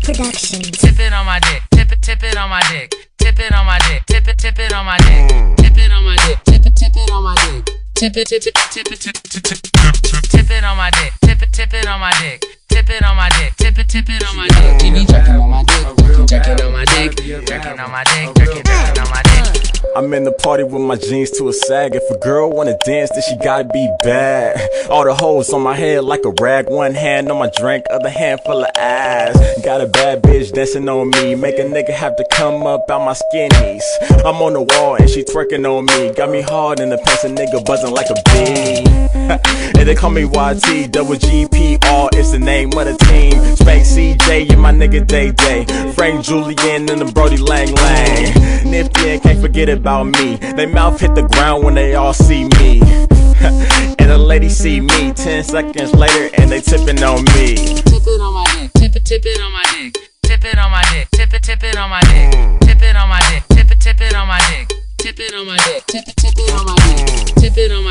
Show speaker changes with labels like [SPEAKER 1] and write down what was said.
[SPEAKER 1] Productions.
[SPEAKER 2] Tip it on my dick, tip it on my dick, tip it on my dick, tip it on my dick, tip it on my dick, tip it on my dick, tip it on my dick, tip it on my dick, tip it on my dick, tip it on my dick. He be jerking on my dick, jerking on my dick, jerking on my dick, jerking on my dick.
[SPEAKER 3] I'm in the party with my jeans to a sag. If a girl wanna dance, then she gotta be bad. All the hoes on my head like a rag. One hand on my drink, other hand full of ass. Got a bad bitch dancing on me, make a nigga have to come up out my skinnies. I'm on the wall and she twerking on me. Got me hard in the pants, a nigga buzzing like a bee. And they call me YT, double GPR, it's the name of the team. Space CJ and my nigga Day Day, Frank Julian and the Brody Lang Lang. Nifty and can't forget about me. They mouth hit the ground when they all see me. And the ladies see me 10 seconds later and they tipping on me.
[SPEAKER 2] Tip it on my dick, tip it on my dick, tip it on my dick, tip it on my dick, tip it on my dick, tip it on my dick, tip it on my dick, tip it on my dick, tip it on my